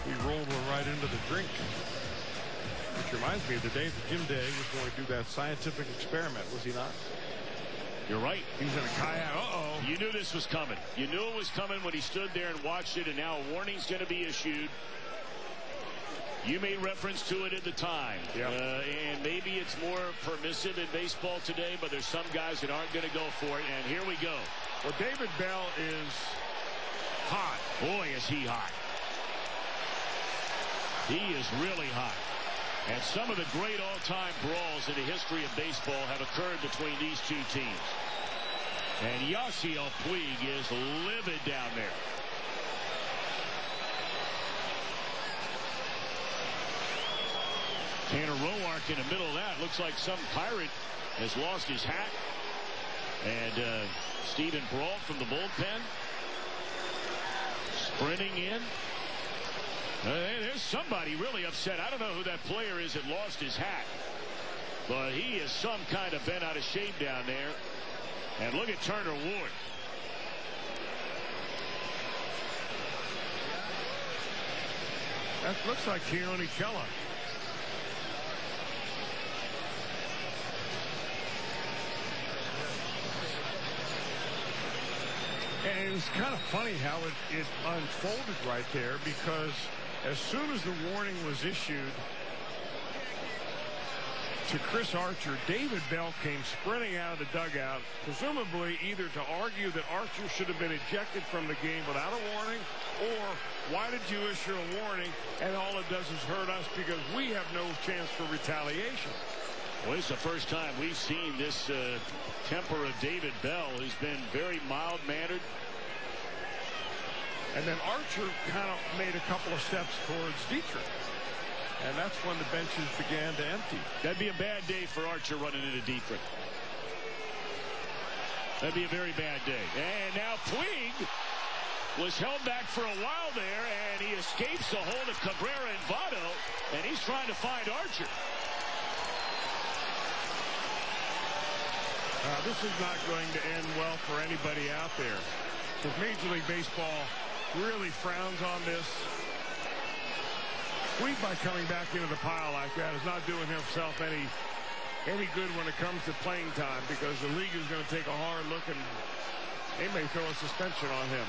He rolled one right into the drink. Which reminds me of the day that Jim Day was going to do that scientific experiment, was he not? You're right. He was in a kayak. Uh-oh. You knew this was coming. You knew it was coming when he stood there and watched it, and now a warning's going to be issued. You made reference to it at the time. Yep. And maybe it's more permissive in baseball today, but there's some guys that aren't going to go for it, and here we go. Well, David Bell is hot. Boy, is he hot. He is really hot. And some of the great all-time brawls in the history of baseball have occurred between these two teams. And Yasiel Puig is livid down there. Tanner Roark in the middle of that. Looks like some Pirate has lost his hat. And Stephen Brault from the bullpen sprinting in. There's somebody really upset. I don't know who that player is that lost his hat. But he is some kind of bent out of shape down there. And look at Turner Ward. That looks like Keone Kela. And it was kind of funny how it unfolded right there, because as soon as the warning was issued to Chris Archer, David Bell came sprinting out of the dugout, presumably either to argue that Archer should have been ejected from the game without a warning, or why did you issue a warning and all it does is hurt us because we have no chance for retaliation. Well, this is the first time we've seen this temper of David Bell. He's been very mild-mannered. And then Archer kind of made a couple of steps towards Dietrich. And that's when the benches began to empty. That'd be a bad day for Archer running into Dietrich. That'd be a very bad day. And now Puig was held back for a while there, and he escapes the hold of Cabrera and Votto, and he's trying to find Archer. This is not going to end well for anybody out there, because Major League Baseball really frowns on this. Puig, by coming back into the pile like that, is not doing himself any good when it comes to playing time, because the league is going to take a hard look and they may throw a suspension on him.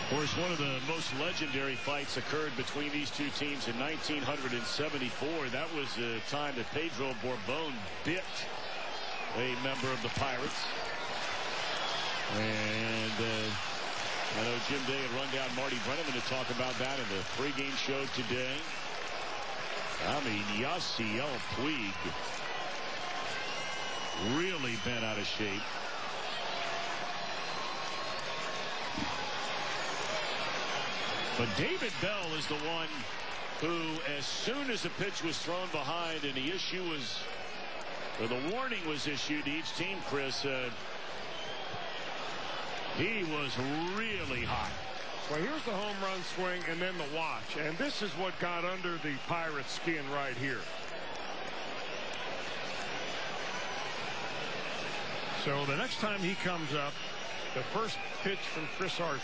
Of course, one of the most legendary fights occurred between these two teams in 1974. That was the time that Pedro Borbón bit a member of the Pirates. And I know Jim Day had run down Marty Brennaman to talk about that in the pregame show today. I mean, Yasiel Puig really bent out of shape. But David Bell is the one who, as soon as the pitch was thrown behind and the issue was, or the warning was issued to each team, Chris, he was really hot. Well, here's the home run swing and then the watch. And this is what got under the Pirates' skin right here. So the next time he comes up, the first pitch from Chris Archer.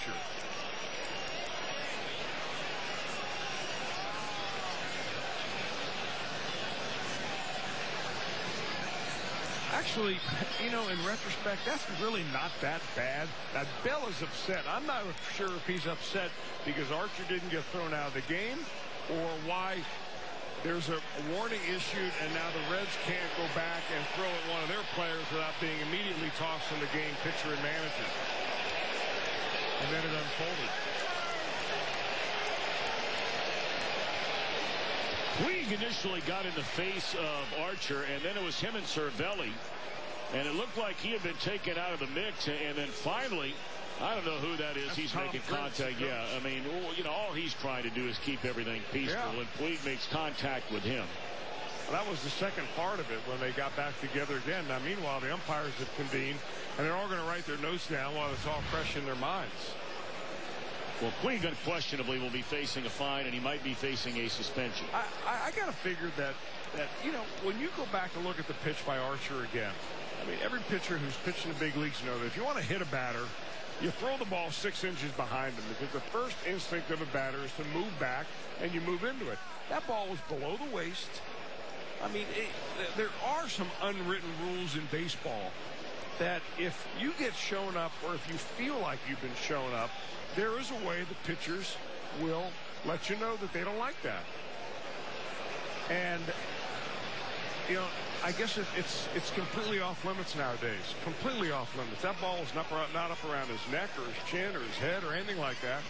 Actually, you know, in retrospect, that's really not that bad. Now, Bell is upset. I'm not sure if he's upset because Archer didn't get thrown out of the game, or why there's a warning issued and now the Reds can't go back and throw at one of their players without being immediately tossed from the game, pitcher and manager. And then it unfolded. Puig initially got in the face of Archer, and then it was him and Cervelli. And it looked like he had been taken out of the mix, and then finally, I don't know who that is. He's making contact. Yeah, I mean, you know, all he's trying to do is keep everything peaceful, and Puig makes contact with him. That was the second part of it when they got back together again. Now, meanwhile, the umpires have convened, and they're all going to write their notes down while it's all fresh in their minds. Well, Puig unquestionably will be facing a fine, and he might be facing a suspension. I got to figure that, you know, when you go back and look at the pitch by Archer again, I mean, every pitcher who's pitched in the big leagues knows that if you want to hit a batter, you throw the ball 6 inches behind him, because the first instinct of a batter is to move back, and you move into it. That ball was below the waist. I mean, there are some unwritten rules in baseball that if you get shown up, or if you feel like you've been shown up, there is a way the pitchers will let you know that they don't like that. And, you know, I guess it's completely off limits nowadays. Completely off limits. That ball is not up around his neck or his chin or his head or anything like that.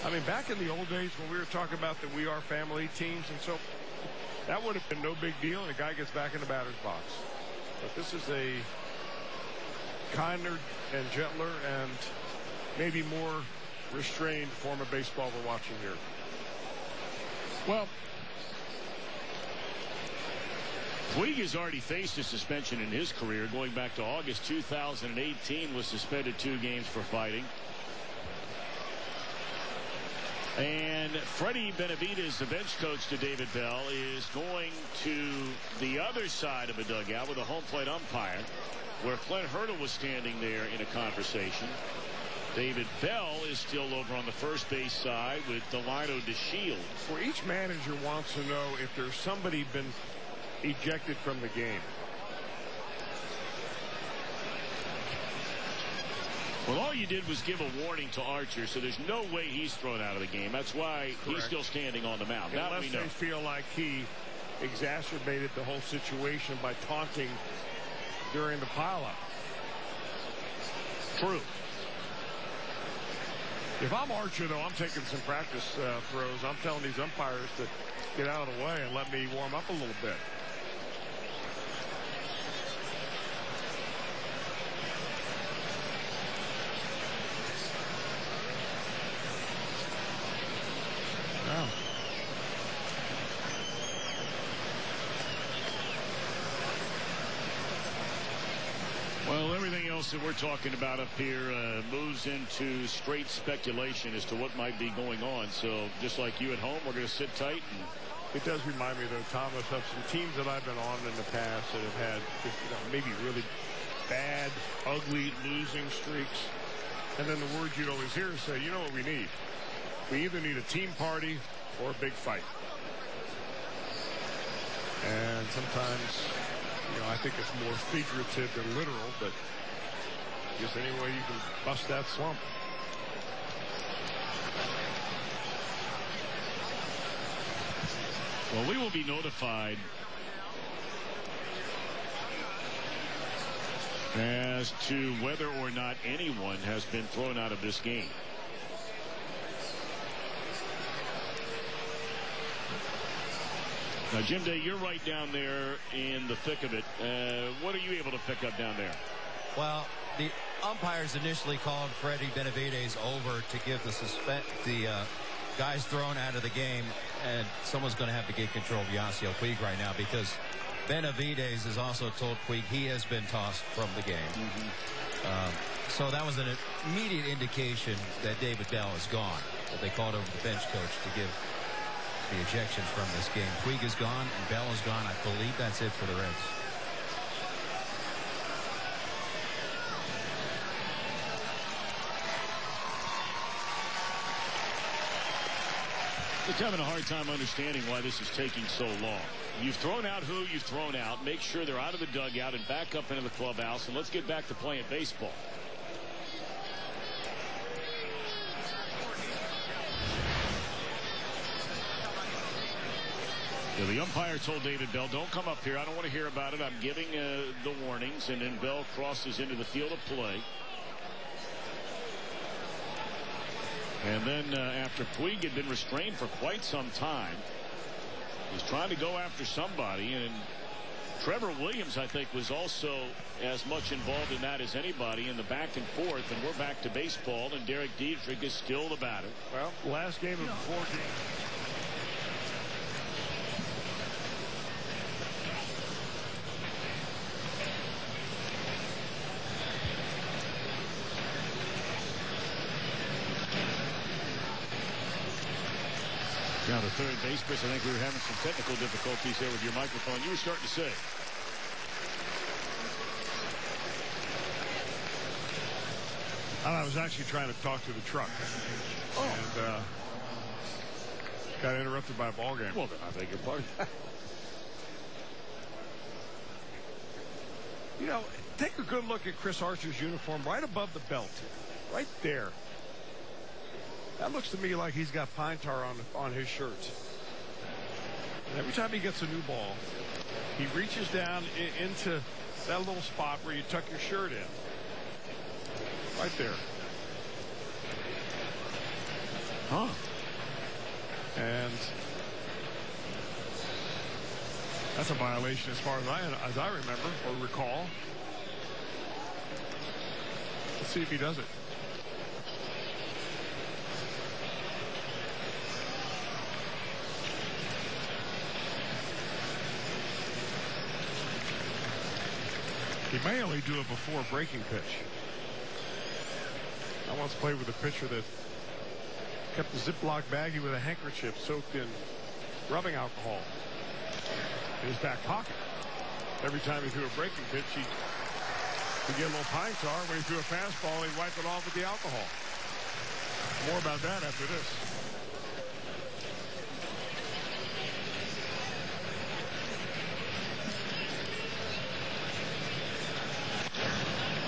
I mean, back in the old days when we were talking about the We Are Family teams and so, that would have been no big deal, and the guy gets back in the batter's box. But this is a kinder and gentler and maybe more restrained form of baseball we're watching here. Well, Puig has already faced a suspension in his career. Going back to August 2018, was suspended 2 games for fighting. And Freddie Benavidez, the bench coach to David Bell, is going to the other side of a dugout with a home plate umpire, where Clint Hurdle was standing there in a conversation. David Bell is still over on the first base side with Delino DeShields. Where each manager wants to know if there's somebody been ejected from the game. Well, all you did was give a warning to Archer, so there's no way he's thrown out of the game. That's why he's still standing on the mound. Unless they feel like he exacerbated the whole situation by taunting during the pileup. True. If I'm Archer, though, I'm taking some practice throws. I'm telling these umpires to get out of the way and let me warm up a little bit. Wow. Well, everything else that we're talking about up here moves into straight speculation as to what might be going on. So just like you at home, we're going to sit tight. And it does remind me, though, Thomas, of some teams that I've been on in the past that have had just, you know, maybe really bad, ugly losing streaks. And then the words you'd always hear is say, you know what we need? We either need a team party or a big fight. And sometimes, you know, I think it's more figurative than literal, but just any way you can bust that slump. Well, we will be notified as to whether or not anyone has been thrown out of this game. Now, Jim Day, you're right down there in the thick of it. What are you able to pick up down there? Well, the umpires initially called Freddie Benavidez over to give the guys thrown out of the game, and someone's going to have to get control of Yasiel Puig right now, because Benavidez has also told Puig he has been tossed from the game. So that was an immediate indication that David Bell is gone, that they called over the bench coach to give the ejections from this game. Puig is gone and Bell is gone. I believe that's it for the Reds. Just having a hard time understanding why this is taking so long. You've thrown out who you've thrown out. Make sure they're out of the dugout and back up into the clubhouse, and let's get back to playing baseball. Yeah, the umpire told David Bell, don't come up here. I don't want to hear about it. I'm giving the warnings. And then Bell crosses into the field of play. And then after Puig had been restrained for quite some time, he's trying to go after somebody. And Trevor Williams, I think, was also as much involved in that as anybody in the back and forth. And we're back to baseball, and Derek Dietrich is still the batter. Well, last game of 4 games. Now the third baseman, I think we were having some technical difficulties there with your microphone. You were starting to say. I was actually trying to talk to the truck. Oh. And got interrupted by a ball game. Well, then I beg your pardon. You know, take a good look at Chris Archer's uniform right above the belt. Right there. That looks to me like he's got pine tar on his shirts. And every time he gets a new ball, he reaches down into that little spot where you tuck your shirt in. Right there. Huh. And that's a violation as far as I remember or recall. Let's see if he does it. He may only do it before a breaking pitch. I once played with a pitcher that kept a Ziploc baggie with a handkerchief soaked in rubbing alcohol in his back pocket. Every time he threw a breaking pitch, he'd get a little pine tar. When he threw a fastball, he'd wipe it off with the alcohol. More about that after this.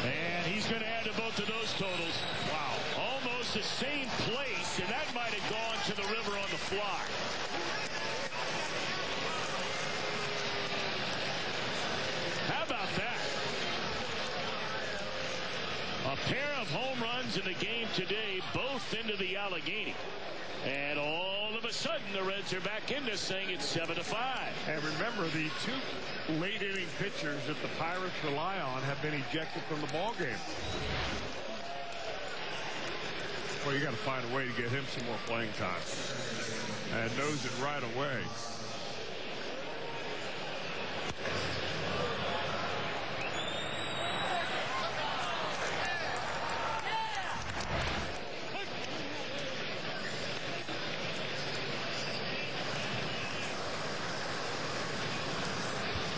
And he's going to add to both of those totals. Wow. Almost the same place, and that might have gone to the river on the fly. How about that? A pair of home runs in the game today, both into the Allegheny. And all of a sudden, the Reds are back in this thing. It's 7-5. And remember, the two late-inning pitchers that the Pirates rely on have been ejected from the ball game. Well, you got to find a way to get him some more playing time. And knows it right away.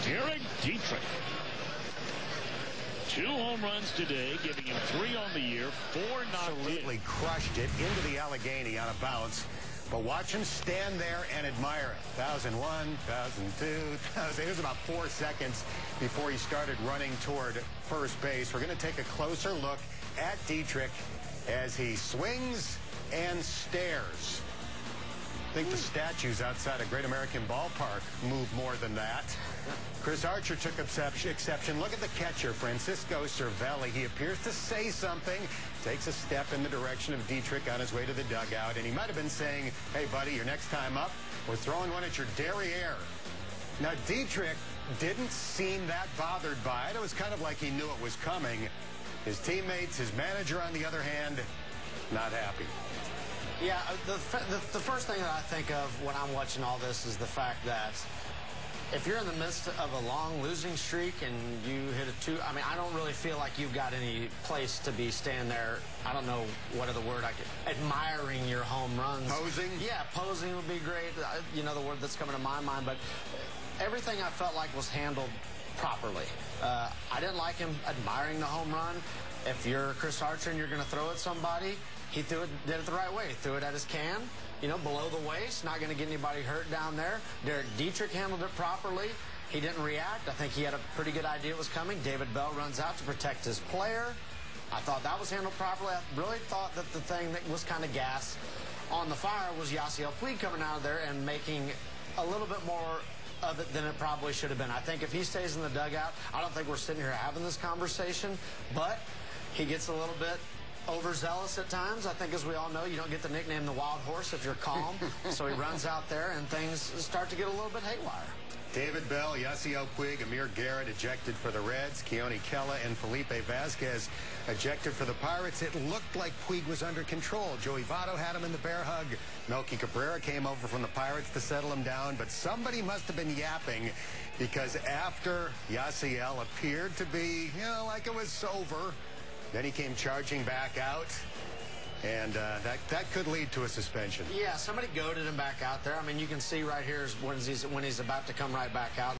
Derek Dietrich. 2 home runs today, giving him 3 on the year, 4 knocked in. Absolutely crushed it into the Allegheny on a bounce. But watch him stand there and admire it. 1,001, 1,002, 1,000. It was about 4 seconds before he started running toward first base. We're going to take a closer look at Dietrich as he swings and stares. I think the statues outside of Great American Ballpark move more than that. Chris Archer took exception. Look at the catcher, Francisco Cervelli. He appears to say something, takes a step in the direction of Dietrich on his way to the dugout, and he might have been saying, hey, buddy, your next time up, we're throwing one at your derriere. Now, Dietrich didn't seem that bothered by it. It was kind of like he knew it was coming. His teammates, his manager, on the other hand, not happy. Yeah, the first thing that I think of when I'm watching all this is the fact that if you're in the midst of a long losing streak and you hit a 2, I mean, I don't really feel like you've got any place to be standing there. I don't know what other word I could, admiring your home runs. Posing? Yeah, posing would be great. You know, the word that's coming to my mind, but everything I felt like was handled properly. I didn't like him admiring the home run. If you're Chris Archer and you're going to throw at somebody, he did it the right way. He threw it at his can, you know, below the waist, not going to get anybody hurt down there. Derek Dietrich handled it properly. He didn't react. I think he had a pretty good idea it was coming. David Bell runs out to protect his player. I thought that was handled properly. I really thought that the thing that was kind of gas on the fire was Yasiel Puig coming out of there and making a little bit more of it than it probably should have been. I think if he stays in the dugout, I don't think we're sitting here having this conversation, but he gets a little bit overzealous at times. I think, as we all know, you don't get the nickname the Wild Horse if you're calm. So he runs out there and things start to get a little bit haywire. David Bell, Yasiel Puig, Amir Garrett ejected for the Reds. Keone Kela and Felipe Vasquez ejected for the Pirates. It looked like Puig was under control. Joey Votto had him in the bear hug. Melky Cabrera came over from the Pirates to settle him down. But somebody must have been yapping, because after Yasiel appeared to be, you know, like it was over, then he came charging back out. And that could lead to a suspension. Yeah, somebody goaded him back out there. I mean, you can see right here is when he's about to come right back out.